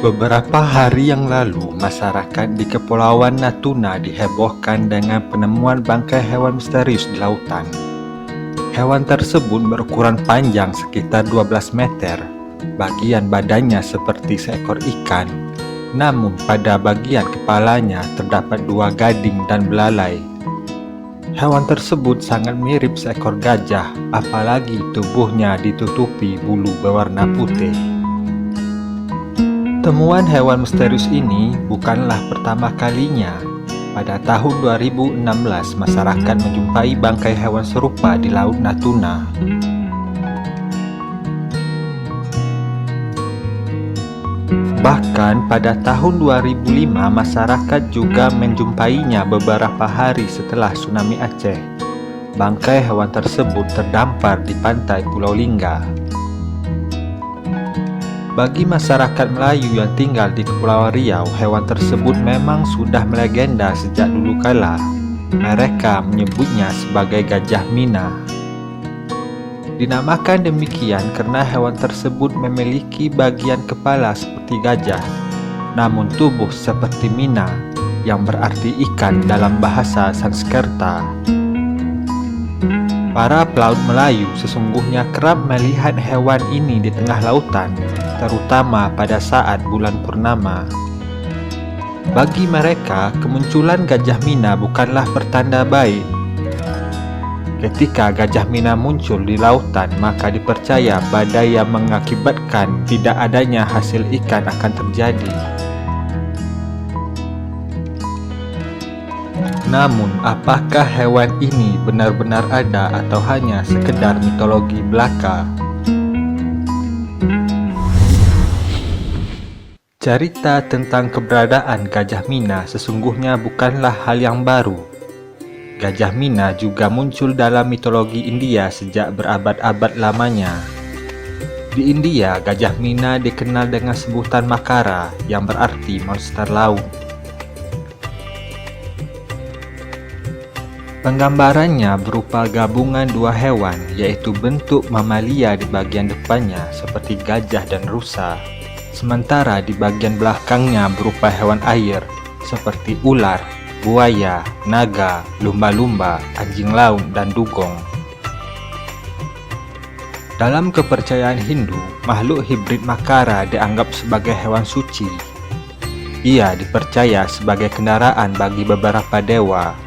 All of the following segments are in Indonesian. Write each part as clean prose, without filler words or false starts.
Beberapa hari yang lalu, masyarakat di Kepulauan Natuna dihebohkan dengan penemuan bangkai hewan misterius di lautan. Hewan tersebut berukuran panjang sekitar 12 meter. Bagian badannya seperti seekor ikan, namun pada bagian kepalanya terdapat 2 gading dan belalai. Hewan tersebut sangat mirip seekor gajah, apalagi tubuhnya ditutupi bulu berwarna putih. Temuan hewan misterius ini bukanlah pertama kalinya. Pada tahun 2016, masyarakat menjumpai bangkai hewan serupa di Laut Natuna. Bahkan pada tahun 2005, masyarakat juga menjumpainya beberapa hari setelah tsunami Aceh. Bangkai hewan tersebut terdampar di pantai Pulau Lingga. Bagi masyarakat Melayu yang tinggal di Kepulauan Riau, hewan tersebut memang sudah melegenda sejak dulu kala. Mereka menyebutnya sebagai gajah Mina. Dinamakan demikian karena hewan tersebut memiliki bagian kepala seperti gajah, namun tubuh seperti Mina, yang berarti ikan dalam bahasa Sanskerta. Para pelaut Melayu sesungguhnya kerap melihat hewan ini di tengah lautan, terutama pada saat bulan purnama. Bagi mereka, kemunculan gajah Mina bukanlah pertanda baik. Ketika gajah Mina muncul di lautan, maka dipercaya badai yang mengakibatkan tidak adanya hasil ikan akan terjadi. Namun, apakah hewan ini benar-benar ada atau hanya sekedar mitologi belaka? Cerita tentang keberadaan Gajah Mina sesungguhnya bukanlah hal yang baru. Gajah Mina juga muncul dalam mitologi India sejak berabad-abad lamanya. Di India, Gajah Mina dikenal dengan sebutan Makara, yang berarti monster laut. Penggambarannya berupa gabungan 2 hewan, yaitu bentuk mamalia di bagian depannya seperti gajah dan rusa, sementara di bagian belakangnya berupa hewan air seperti ular, buaya, naga, lumba-lumba, anjing laut, dan dugong. Dalam kepercayaan Hindu, makhluk hibrid Makara dianggap sebagai hewan suci. Ia dipercaya sebagai kendaraan bagi beberapa dewa,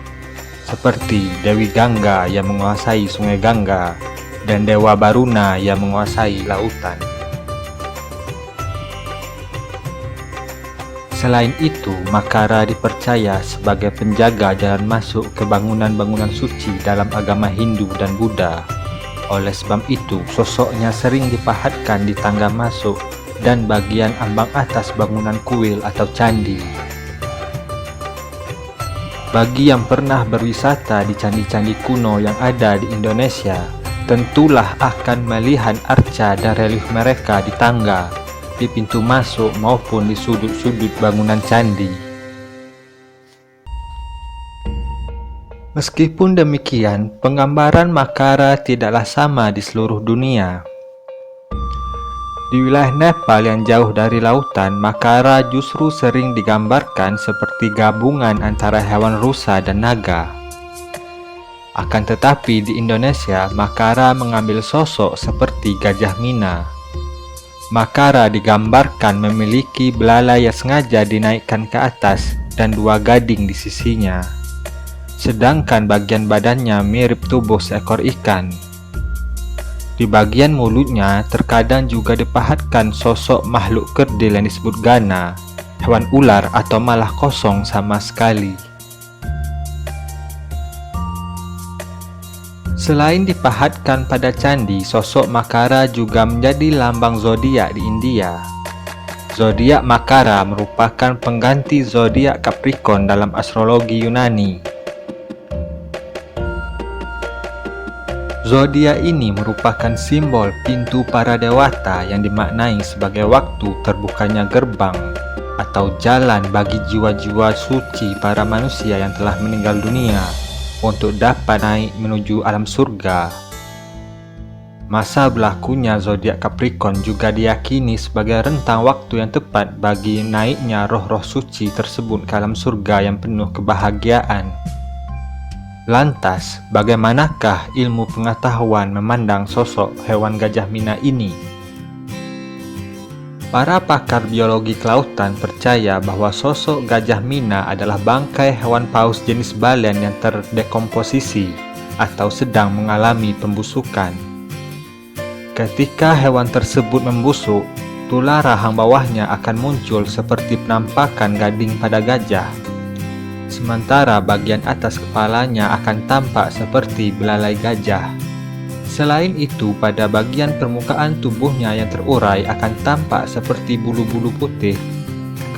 seperti Dewi Gangga yang menguasai Sungai Gangga dan Dewa Baruna yang menguasai lautan. Selain itu, Makara dipercaya sebagai penjaga jalan masuk ke bangunan-bangunan suci dalam agama Hindu dan Buddha. Oleh sebab itu, sosoknya sering dipahatkan di tangga masuk dan bagian ambang atas bangunan kuil atau candi. Bagi yang pernah berwisata di candi-candi kuno yang ada di Indonesia, tentulah akan melihat arca dan relief mereka di tangga, di pintu masuk maupun di sudut-sudut bangunan candi. Meskipun demikian, penggambaran Makara tidaklah sama di seluruh dunia. Di wilayah Nepal yang jauh dari lautan, Makara justru sering digambarkan seperti gabungan antara hewan rusa dan naga. Akan tetapi di Indonesia, Makara mengambil sosok seperti Gajah Mina. Makara digambarkan memiliki belalai yang sengaja dinaikkan ke atas dan 2 gading di sisinya, sedangkan bagian badannya mirip tubuh seekor ikan. Di bagian mulutnya terkadang juga dipahatkan sosok makhluk kerdil yang disebut Gana, hewan ular atau malah kosong sama sekali. Selain dipahatkan pada candi, sosok Makara juga menjadi lambang zodiak di India. Zodiak Makara merupakan pengganti zodiak Capricorn dalam astrologi Yunani. Zodiak ini merupakan simbol pintu para dewata yang dimaknai sebagai waktu terbukanya gerbang atau jalan bagi jiwa-jiwa suci para manusia yang telah meninggal dunia untuk dapat naik menuju alam surga. Masa berlakunya zodiak Capricorn juga diyakini sebagai rentang waktu yang tepat bagi naiknya roh-roh suci tersebut ke alam surga yang penuh kebahagiaan. Lantas, bagaimanakah ilmu pengetahuan memandang sosok hewan gajah Mina ini? Para pakar biologi kelautan percaya bahwa sosok gajah Mina adalah bangkai hewan paus jenis balean yang terdekomposisi atau sedang mengalami pembusukan. Ketika hewan tersebut membusuk, tulang rahang bawahnya akan muncul seperti penampakan gading pada gajah. Sementara bagian atas kepalanya akan tampak seperti belalai gajah. Selain itu, pada bagian permukaan tubuhnya yang terurai akan tampak seperti bulu-bulu putih.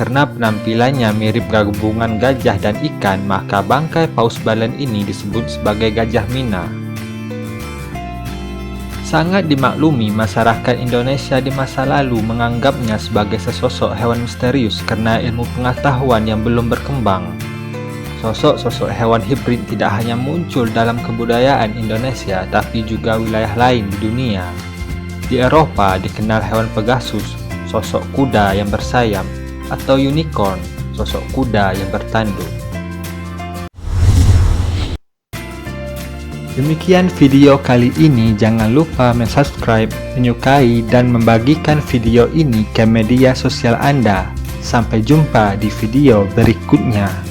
Karena penampilannya mirip gabungan gajah dan ikan, maka bangkai paus balean ini disebut sebagai gajah Mina. Sangat dimaklumi masyarakat Indonesia di masa lalu menganggapnya sebagai sesosok hewan misterius karena ilmu pengetahuan yang belum berkembang. Sosok-sosok hewan hibrid tidak hanya muncul dalam kebudayaan Indonesia, tapi juga wilayah lain di dunia. Di Eropa dikenal hewan Pegasus, sosok kuda yang bersayap, atau unicorn, sosok kuda yang bertanduk. Demikian video kali ini, jangan lupa subscribe, menyukai, dan membagikan video ini ke media sosial Anda. Sampai jumpa di video berikutnya.